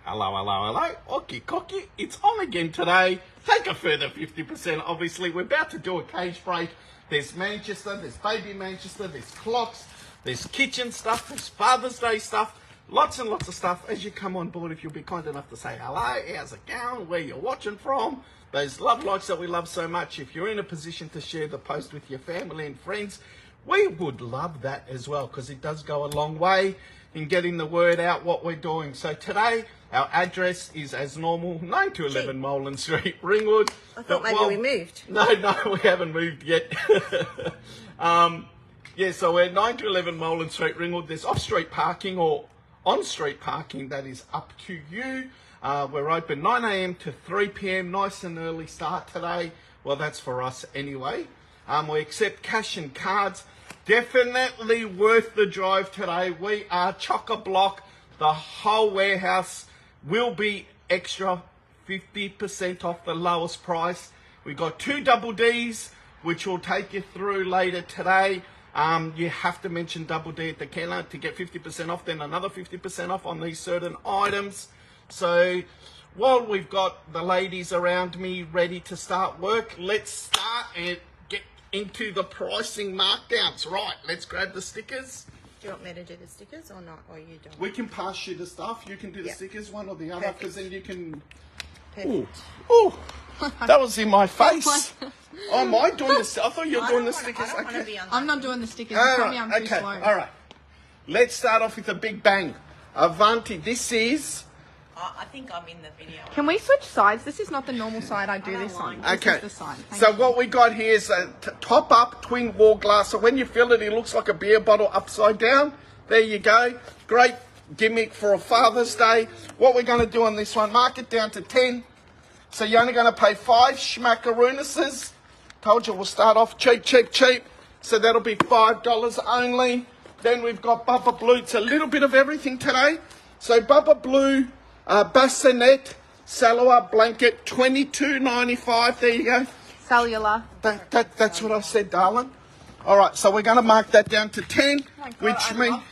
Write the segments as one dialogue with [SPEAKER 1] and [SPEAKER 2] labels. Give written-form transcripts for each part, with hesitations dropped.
[SPEAKER 1] Hello. Koki, it's on again today. Take a further 50%. Obviously, we're about to do a cage break. There's Manchester, there's baby Manchester, there's clocks, there's kitchen stuff, there's Father's Day stuff, lots and lots of stuff. As you come on board, if you'll be kind enough to say hello, how's it going, where you're watching from, those love likes that we love so much. If you're in a position to share the post with your family and friends, we would love that as well, because it does go a long way in getting the word out what we're doing. So today, our address is as normal, 9 to 11 Molan Street, Ringwood.
[SPEAKER 2] I thought maybe we moved.
[SPEAKER 1] No, we haven't moved yet. So we're 9 to 11 Molan Street, Ringwood. There's off-street parking or on-street parking. That is up to you. We're open 9 a.m. to 3 p.m. Nice and early start today. Well, that's for us anyway. We accept cash and cards. Definitely worth the drive today. We are chock-a-block. The whole warehouse will be extra 50% off the lowest price. We've got 2 double Ds, which we'll take you through later today. You have to mention double D at the counter to get 50% off, then another 50% off on these certain items. So while we've got the ladies around me ready to start work, let's start and get into the pricing markdowns. Right, let's grab the stickers.
[SPEAKER 2] Do you want me to do the stickers or not? Or you don't?
[SPEAKER 1] We can pass you the stuff. You can do the stickers, one or the other, because then you can...
[SPEAKER 2] Perfect.
[SPEAKER 1] Ooh, that was in my face. Oh, am I doing this? I thought you were doing the stickers.
[SPEAKER 3] I'm not doing the stickers.
[SPEAKER 1] I'm too slow. All right. Let's start off with a big bang. Avanti, this is...
[SPEAKER 2] I think I'm in the video.
[SPEAKER 3] Can we switch sides? This is not the normal side I do this on. This is the side.
[SPEAKER 1] So what we got here is a top up twin wall glass. So when you fill it, it looks like a beer bottle upside down. There you go. Great gimmick for a Father's Day. What we're going to do on this one, mark it down to 10. So you're only going to pay 5 schmackaroonuses. Told you we'll start off cheap. So that'll be $5 only. Then we've got Bubba Blue. It's a little bit of everything today. So Bubba Blue bassinet Salwa blanket, $22.95. There you go.
[SPEAKER 3] Cellular.
[SPEAKER 1] That's what I said, darling. All right, so we're going to mark that down to 10, which means,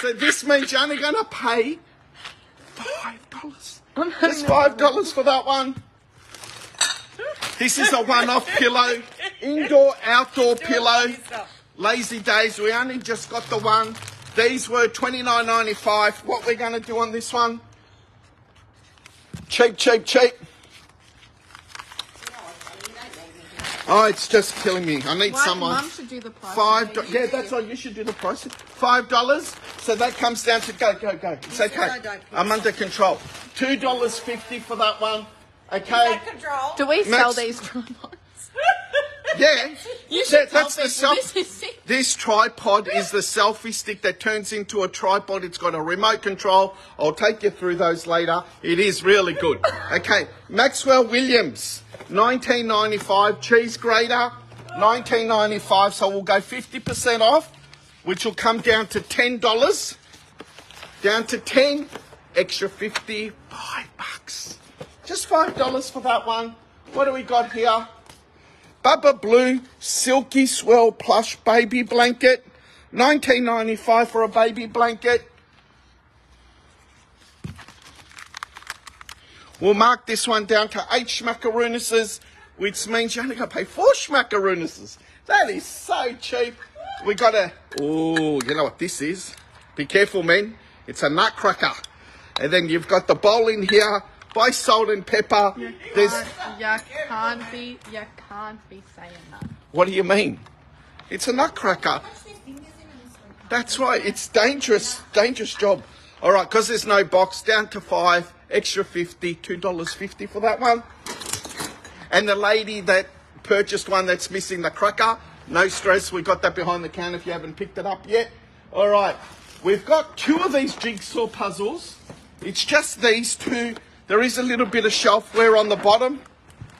[SPEAKER 1] so this means you're only going to pay $5. There's $5 for that one. This is a one-off pillow, indoor-outdoor pillow. Lazy days, we only just got the one. These were $29.95. What we're going to do on this one? Cheap. Oh, it's just killing me. I need someone.
[SPEAKER 3] Mum should do the price.
[SPEAKER 1] $5. Yeah, that's all. You should do the price. $5. So that comes down to go. It's okay. I'm under control. $2.50 for that one. Okay.
[SPEAKER 3] Do we sell these tripods?
[SPEAKER 1] Yeah,
[SPEAKER 3] that's the
[SPEAKER 1] this tripod is the selfie stick that turns into a tripod. It's got a remote control. I'll take you through those later. It is really good. Okay, Maxwell Williams, $19.95. Cheese grater, $19.95. So we'll go 50% off, which will come down to $10. Down to 10, extra 50, $5. Just $5 for that one. What do we got here? Bubba Blue Silky Swell Plush Baby Blanket, $19.95 for a baby blanket. We'll mark this one down to 8 schmackaroonuses, which means you're only going to pay 4 schmackaroonuses. That is so cheap. We got a... Oh, you know what this is? Be careful, men. It's a nutcracker. And then you've got the bowl in here. By salt and pepper.
[SPEAKER 3] You can't be saying that.
[SPEAKER 1] What do you mean? It's a nutcracker. That's right. It's dangerous job. All right, because there's no box, down to 5, extra 50, $2.50 for that one. And the lady that purchased one that's missing the cracker, no stress. We got that behind the counter if you haven't picked it up yet. All right, we've got 2 of these jigsaw puzzles. It's just these 2. There is a little bit of shelfware on the bottom.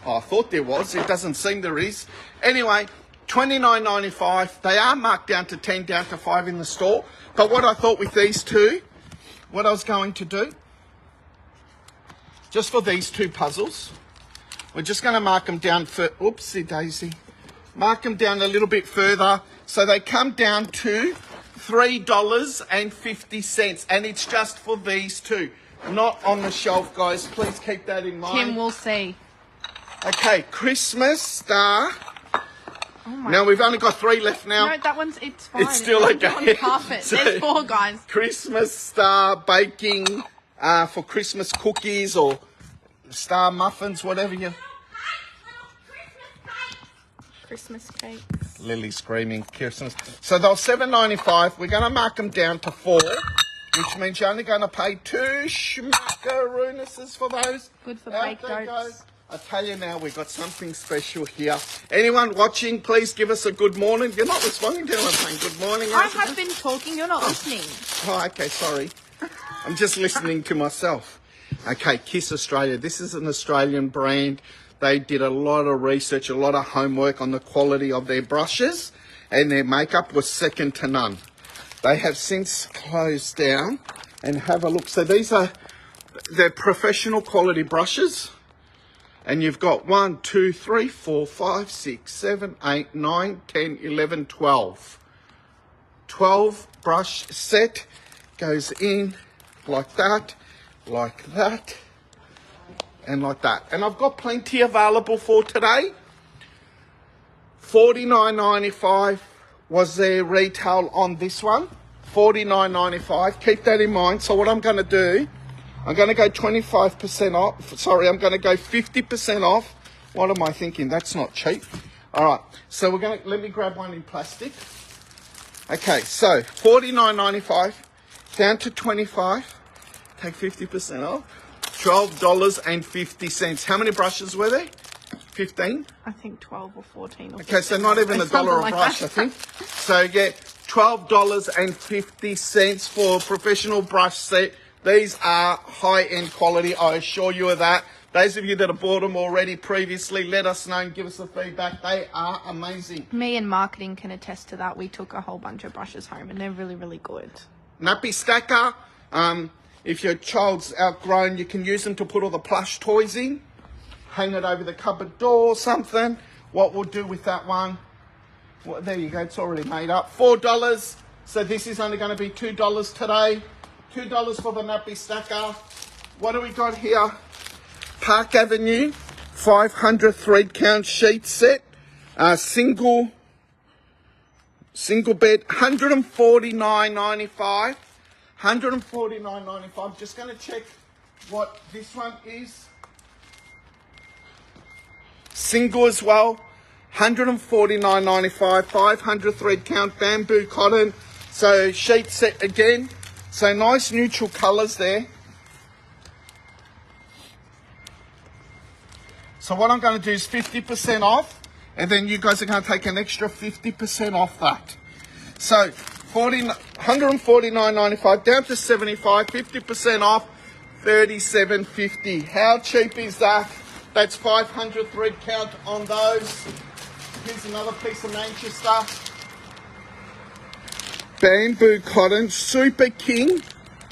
[SPEAKER 1] Oh, I thought there was. It doesn't seem there is. Anyway, $29.95. They are marked down to 10, down to 5 in the store. But what I thought with these 2, what I was going to do, just for these 2 puzzles, we're just going to mark them down for, oopsie daisy, mark them down a little bit further. So they come down to $3.50, and it's just for these two. Not on the shelf, guys. Please keep that in mind.
[SPEAKER 3] Tim will see.
[SPEAKER 1] Okay, Christmas Star.
[SPEAKER 3] Oh my
[SPEAKER 1] Now, we've only got 3 left now.
[SPEAKER 3] No, that one's, it's fine.
[SPEAKER 1] It's still
[SPEAKER 3] It's
[SPEAKER 1] okay.
[SPEAKER 3] on carpet.
[SPEAKER 1] So,
[SPEAKER 3] There's 4, guys.
[SPEAKER 1] Christmas Star baking for Christmas cookies or Star muffins, whatever you...
[SPEAKER 3] Christmas cakes.
[SPEAKER 1] Lily screaming Christmas. So they're $7.95. We're going to mark them down to 4, which means you're only going to pay 2 schmackaroonuses for those.
[SPEAKER 3] Good for
[SPEAKER 1] Out
[SPEAKER 3] baked
[SPEAKER 1] there
[SPEAKER 3] oats.
[SPEAKER 1] goes. I tell you now, we've got something special here. Anyone watching, please give us a good morning. You're not responding to anyone saying good morning.
[SPEAKER 3] I have been talking, you're not listening.
[SPEAKER 1] Oh, okay, sorry. I'm just listening to myself. Okay, Kiss Australia. This is an Australian brand. They did a lot of research, a lot of homework on the quality of their brushes, and their makeup was second to none. They have since closed down, and have a look. So these are their professional quality brushes, and you've got 1, 2, 3, 4, 5, 6, 7, 8, 9, 10, 11, 12. 12 brush set goes in like that, and like that. And I've got plenty available for today. $49.95 was their retail on this one. $49.95. Keep that in mind. So what I'm going to do, I'm going to go 25% off. Sorry, I'm going to go 50% off. What am I thinking? That's not cheap. All right. So we're going to, let me grab one in plastic. Okay, so $49.95 down to 25. Take 50% off. $12.50. How many brushes were there? 15?
[SPEAKER 3] I think 12 or 14 or
[SPEAKER 1] Okay, so not even $1 a brush, I think. So yeah, $12.50 for a professional brush set. These are high-end quality, I assure you of that. Those of you that have bought them already previously, let us know and give us the feedback. They are amazing.
[SPEAKER 3] Me and marketing can attest to that. We took a whole bunch of brushes home and they're really, really good.
[SPEAKER 1] Nappy stacker. If your child's outgrown, you can use them to put all the plush toys in. Hang it over the cupboard door or something. What we'll do with that one, well, there you go, it's already made up. $4. So this is only going to be $2 today. $2 for the nappy stacker. What do we got here? Park Avenue 500 thread count sheet set. Single bed, $149.95. $149.95. Just going to check what this one is. Single as well. $149.95. 500 thread count bamboo cotton. So sheet set again. So nice neutral colours there. So what I'm going to do is 50% off. And then you guys are going to take an extra 50% off that. So $149.95 down to $75, 50% off, $37.50. How cheap is that? That's 500 thread count on those. Here's another piece of Manchester. Bamboo cotton, Super King.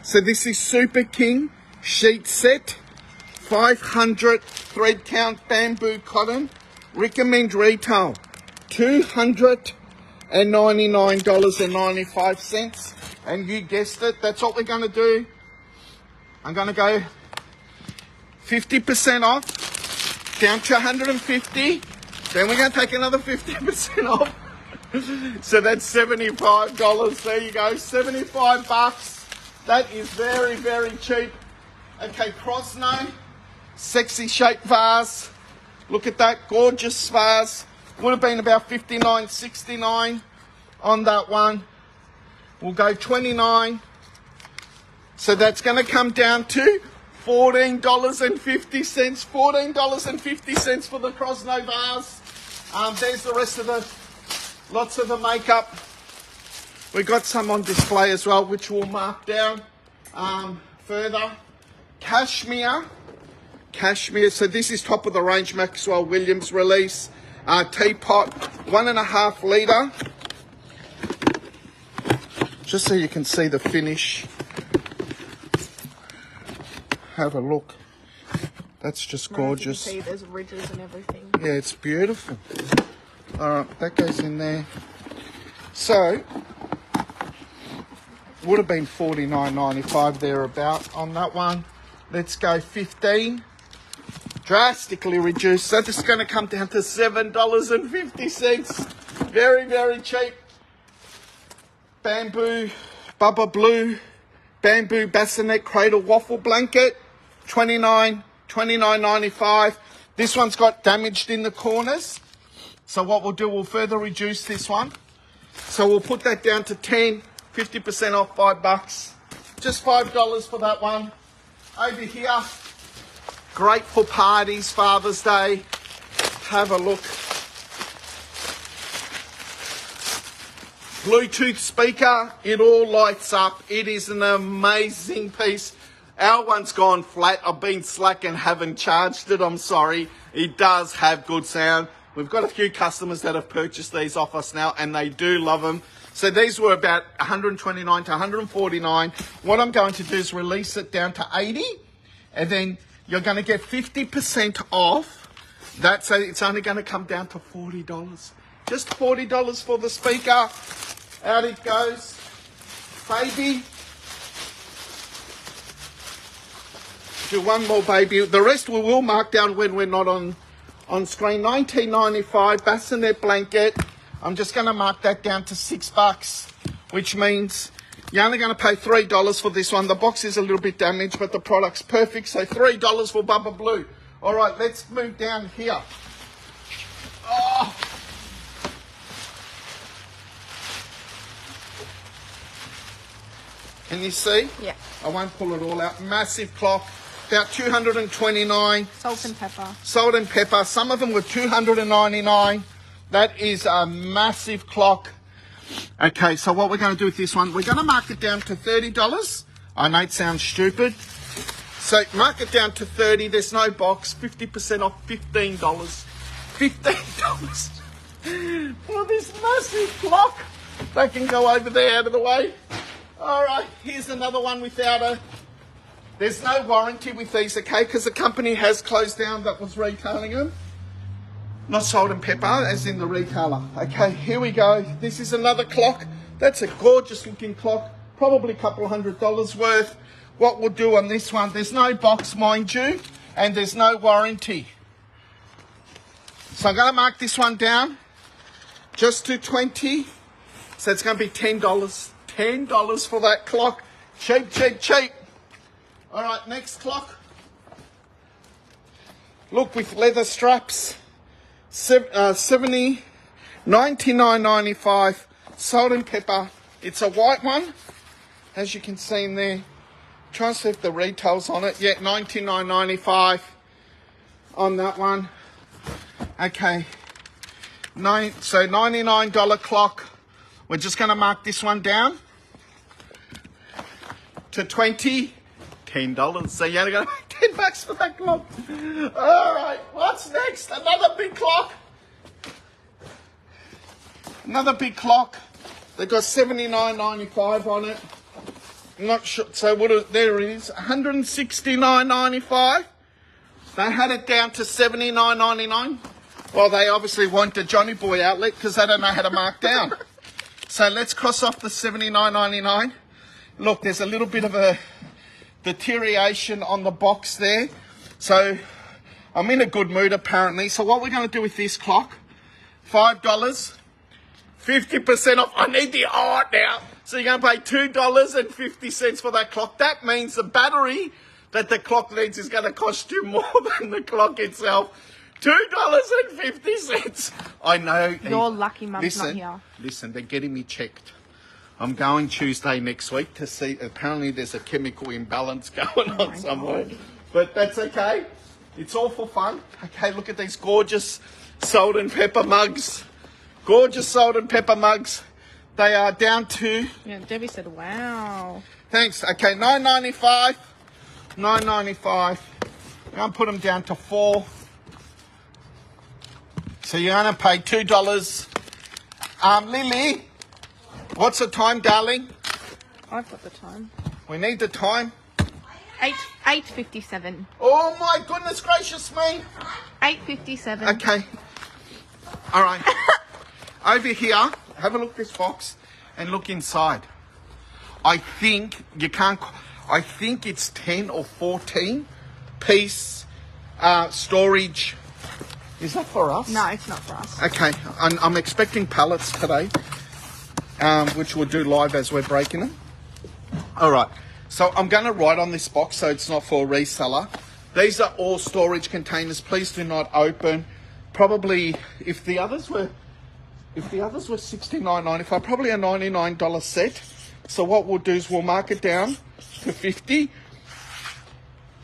[SPEAKER 1] So this is Super King sheet set. 500 thread count bamboo cotton. Recommend retail $299.95. And you guessed it, that's what we're going to do. I'm going to go 50% off, down to 150. Then we're going to take another 50% off. So that's $75. There you go, $75. That is very, very cheap. Okay, Crosno, sexy shape vase. Look at that, gorgeous vase. Would have been about $59.69 on that one. We'll go $29. So that's going to come down to $14.50. $14.50 for the Crosno vase. There's the rest of the, lots of the makeup. We got some on display as well, which we'll mark down further. Cashmere. So this is top of the range Maxwell Williams release. Teapot, 1.5 litre. Just so you can see the finish. Have a look. That's just gorgeous.
[SPEAKER 3] You can see there's ridges and everything.
[SPEAKER 1] Yeah, it's beautiful. All right, that goes in there. So, would have been $49.95 thereabout on that one. Let's go 15. Drastically reduced. So this is going to come down to $7.50. Very, very cheap. Bamboo, Bubba Blue, bamboo bassinet cradle waffle blanket, $29.95. This one's got damaged in the corners. So what we'll do, we'll further reduce this one. So we'll put that down to 10, 50% off, $5. Just $5 for that one. Over here, great for parties, Father's Day. Have a look. Bluetooth speaker, it all lights up. It is an amazing piece. Our one's gone flat. I've been slack and haven't charged it, I'm sorry. It does have good sound. We've got a few customers that have purchased these off us now, and they do love them. So these were about $129 to $149. What I'm going to do is release it down to 80, and then you're going to get 50% off. That, so it's only going to come down to $40. Just $40 for the speaker. Out it goes. Baby. Do one more, baby. The rest we will mark down when we're not on screen. $19.95 bassinet blanket. I'm just going to mark that down to $6, which means you're only going to pay $3 for this one. The box is a little bit damaged, but the product's perfect. So $3 for Bubba Blue. All right, let's move down here. Oh. Can you see?
[SPEAKER 3] Yeah.
[SPEAKER 1] I won't pull it all out. Massive clock. About $229.
[SPEAKER 3] Salt and pepper.
[SPEAKER 1] Salt and pepper. Some of them were $299. That is a massive clock. Okay, so what we're going to do with this one, we're going to mark it down to $30. I know it sounds stupid. So mark it down to $30. There's no box. 50% off, $15. $15 for this massive clock. That can go over there out of the way. All right, here's another one without a... There's no warranty with these, okay, because the company has closed down that was retailing them. Not salt and pepper, as in the retailer. Okay, here we go. This is another clock. That's a gorgeous looking clock. Probably a couple $100 worth. What we'll do on this one, there's no box, mind you, and there's no warranty. So I'm going to mark this one down just to $20. So it's going to be $10. $10 for that clock. Cheap, cheap, cheap. All right, next clock. Look, with leather straps. $70, $99.95. Salt and pepper. It's a white one, as you can see in there. Try and see if the retail's on it. Yeah, $99.95 on that one. Okay. So $99 clock. We're just going to mark this one down to $20. $10. So you're only going to pay $10 for that clock. All right, what's next? Another big clock. Another big clock. They've got $79.95 on it. I'm not sure. So there it is, $169.95. They had it down to $79.99. Well, they obviously want the Johnny Boy outlet because they don't know how to mark down. So let's cross off the $79.99. Look, there's a little bit of a deterioration on the box there. So I'm in a good mood apparently. So what we're going to do with this clock, $5, 50% off. I need the art now. So you're going to pay $2.50 for that clock. That means the battery that the clock needs is going to cost you more than the clock itself. $2.50. I know.
[SPEAKER 3] Your lucky mum's not here.
[SPEAKER 1] Listen, they're getting me checked. I'm going Tuesday next week to see. Apparently there's a chemical imbalance going on somewhere. God. But that's okay. It's all for fun. Okay, look at these gorgeous salt and pepper mugs. Gorgeous salt and pepper mugs. They are down to...
[SPEAKER 3] Yeah, Debbie said, wow.
[SPEAKER 1] Thanks. Okay, $9.95. $9.95. I'm going to put them down to $4. So you're going to pay $2. Lily, what's the time, darling?
[SPEAKER 3] I've got the time.
[SPEAKER 1] We need the time.
[SPEAKER 3] 8:57.
[SPEAKER 1] Oh my goodness gracious me.
[SPEAKER 3] 8:57.
[SPEAKER 1] Okay. All right. Over here, have a look at this box and look inside. I think you can't. I think it's 10 or 14 piece storage. Is that for us?
[SPEAKER 3] No, it's not for us.
[SPEAKER 1] Okay, I'm expecting pallets today, which we'll do live as we're breaking them. All right, so I'm going to write on this box so it's not for a reseller. These are all storage containers. Please do not open. Probably, if the others were $69.95, probably a $99 set. So what we'll do is we'll mark it down to $50.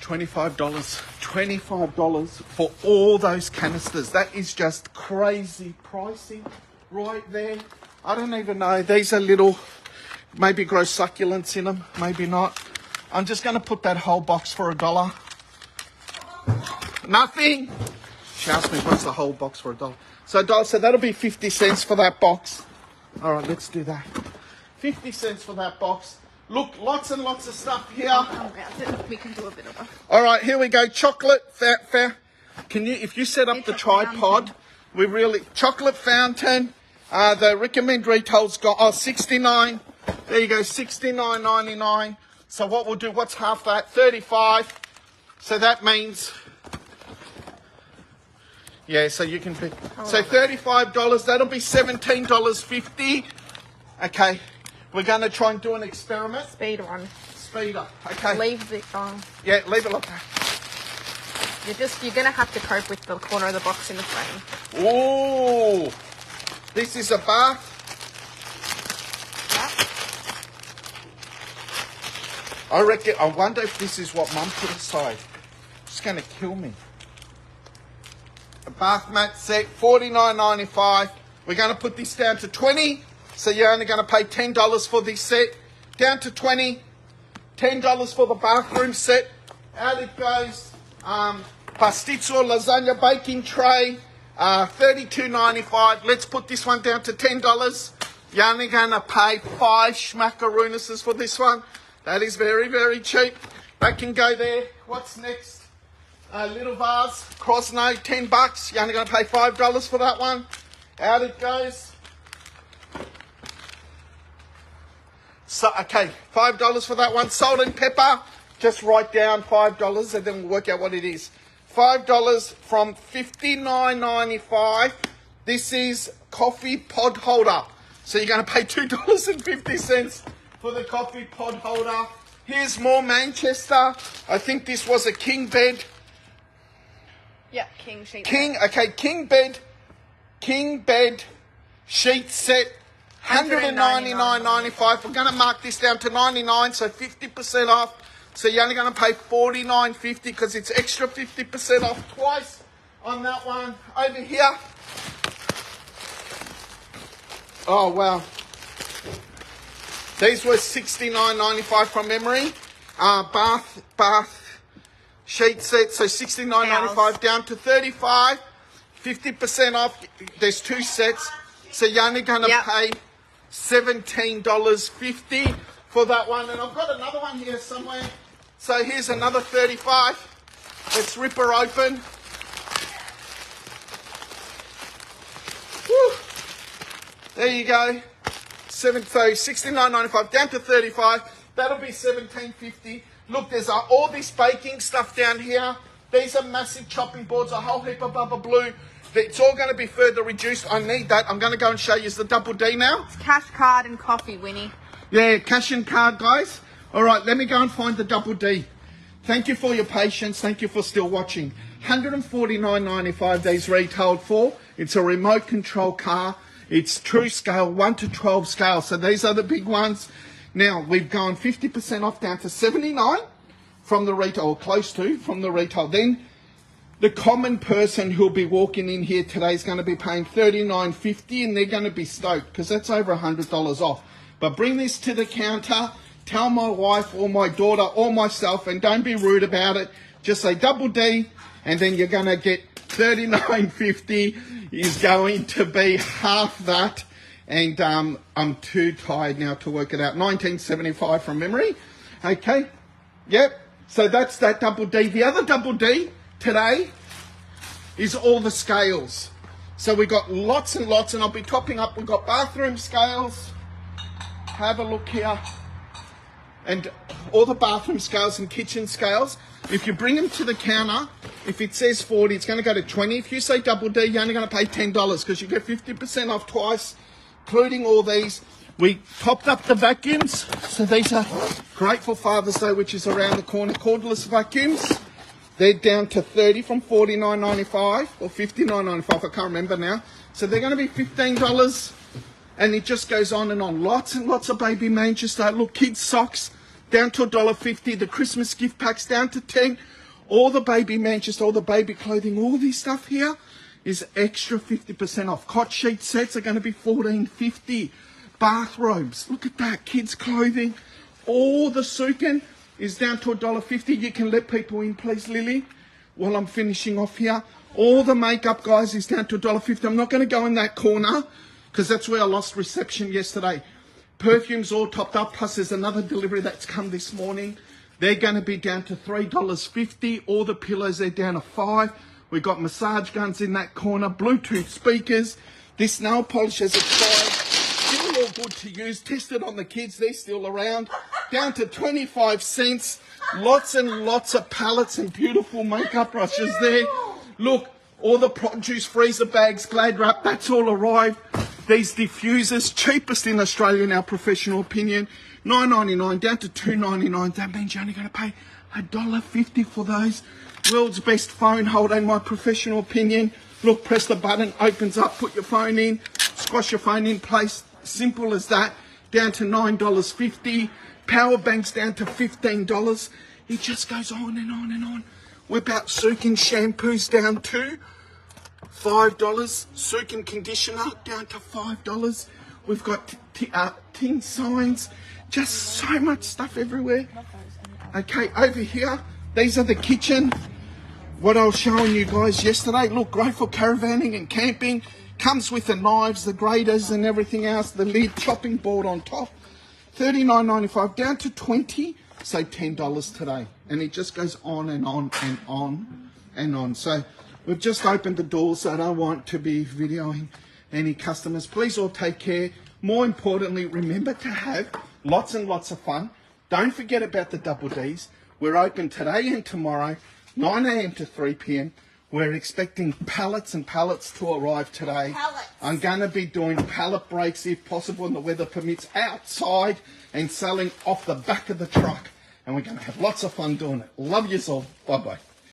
[SPEAKER 1] $25 for all those canisters. That is just crazy pricing right there. I don't even know. These are little, maybe grow succulents in them, maybe not. I'm just going to put that whole box for $1. Nothing. She asked me what's the whole box for $1. So that'll be 50 cents for that box. All right, let's do that. 50 cents for that box. Look, lots and lots of stuff here.
[SPEAKER 3] We can do a bit of a...
[SPEAKER 1] All right, here we go. Chocolate fair. Can you, if you set up the tripod, we really chocolate fountain. The recommend retail's got 69. There you go, $69.99. So what we'll do? What's half that? 35. So that means, yeah. So you can pick. So $35. That'll be $17.50. Okay. We're going to try and do an experiment.
[SPEAKER 3] Speed one.
[SPEAKER 1] Speeder. Okay.
[SPEAKER 3] Leave the...
[SPEAKER 1] Yeah, leave it like that.
[SPEAKER 3] You're going to have to cope with the corner of the box in the frame.
[SPEAKER 1] Oh, this is a bath. I reckon, I wonder if this is what Mum put aside. It's going to kill me. A bath mat set, $49.95. We're going to put this down to 20. So you're only going to pay $10 for this set. Down to 20. $10 for the bathroom set. Out it goes. Pastizzo lasagna baking tray. $32.95. Let's put this one down to $10. You're only going to pay 5 schmackaroonises for this one. That is very, very cheap. That can go there. What's next? Little vase. Cross note, $10. You're only going to pay $5 for that one. Out it goes. So, okay, $5 for that one. Salt and pepper, just write down $5 and then we'll work out what it is. $5 from $59.95. This is coffee pod holder. So you're going to pay $2.50 for the coffee pod holder. Here's more Manchester. I think this was a king bed.
[SPEAKER 3] Yeah, king sheet.
[SPEAKER 1] King bed sheet set. $199.95. We're going to mark this down to 99, so 50% off. So you're only going to pay $49.50 because it's extra 50% off twice on that one. Over here. Oh, wow. These were $69.95 from memory. Bath sheet set, so $69.95 down to $35. 50% off. There's 2 sets. So you're only going to pay $17.50 for that one. And I've got another one here somewhere. So here's another 35. Let's rip her open. Woo. There you go. So $69.95 down to $35. That'll be $17.50. Look, there's all this baking stuff down here. These are massive chopping boards, a whole heap of Bubba Blue. It's all going to be further reduced. I need that. I'm going to go and show you the double D now.
[SPEAKER 3] It's cash card and coffee, Winnie.
[SPEAKER 1] Yeah, cash and card, guys. All right, let me go and find the double D. Thank you for your patience. Thank you for still watching. $149.95 these retailed for. It's a remote control car. It's true scale, 1 to 12 scale. So these are the big ones. Now, we've gone 50% off down to $79 from the retail, or close to, from the retail. Then the common person who'll be walking in here today is going to be paying $39.50 and they're going to be stoked because that's over $100 off. But bring this to the counter, tell my wife or my daughter or myself, and don't be rude about it. Just say double D and then you're going to get $39.50 is going to be half that. And I'm too tired now to work it out. $19.75 from memory. Okay. Yep. So that's that double D. The other double D today is all the scales. So we got lots and lots, and I'll be topping up. We've got bathroom scales. Have a look here. and all the bathroom scales and kitchen scales. If you bring them to the counter, if it says 40, it's going to go to 20. If you say double D, you're only going to pay $10 because you get 50% off twice, including all these. We topped up the vacuums, so these are great for Father's Day, which is around the corner. Cordless vacuums, they're down to 30 from $49.95 or $59.95. I can't remember now. So they're going to be $15. And it just goes on and on. Lots and lots of baby Manchester. Look, kids' socks down to $1.50. The Christmas gift packs down to $10. All the baby Manchester, all the baby clothing, all this stuff here is extra 50% off. Cot sheet sets are going to be $14.50. Bathrobes, look at that. Kids' clothing. All the sukin is down to $1.50. You can let people in, please, Lily, while I'm finishing off here. All the makeup, guys, is down to $1.50. I'm not going to go in that corner because that's where I lost reception yesterday. Perfumes all topped up, plus there's another delivery that's come this morning. They're going to be down to $3.50. All the pillows are down to $5. We've got massage guns in that corner, Bluetooth speakers. This nail polish has expired. Still all good to use. Tested on the kids, they're still around. Down to 25 cents. Lots and lots of pallets and beautiful makeup brushes there. Look, all the produce freezer bags, Glad wrap, that's all arrived. These diffusers, cheapest in Australia in our professional opinion, $9.99 down to $2.99. That means you're only going to pay $1.50 for those. World's best phone holder in my professional opinion. Look, press the button, opens up, put your phone in, squash your phone in place. Simple as that. Down to $9.50. Power banks down to $15. It just goes on and on and on. Whip out Sukin shampoos down to $5. Sukin conditioner down to $5. We've got tin signs. Just so much stuff everywhere. Okay, over here, these are the kitchen. What I was showing you guys yesterday. Look, great for caravanning and camping. Comes with the knives, the graters and everything else. The lid, chopping board on top. $39.95 down to $20. So $10 today. And it just goes on and on and on and on. So we've just opened the doors, so I don't want to be videoing any customers. Please all take care. More importantly, remember to have lots and lots of fun. Don't forget about the double Ds. We're open today and tomorrow, 9 a.m. to 3 p.m. We're expecting pallets and pallets to arrive today.
[SPEAKER 2] Pallets.
[SPEAKER 1] I'm going to be doing pallet breaks, if possible, and the weather permits, outside and selling off the back of the truck. And we're going to have lots of fun doing it. Love yous all. Bye-bye.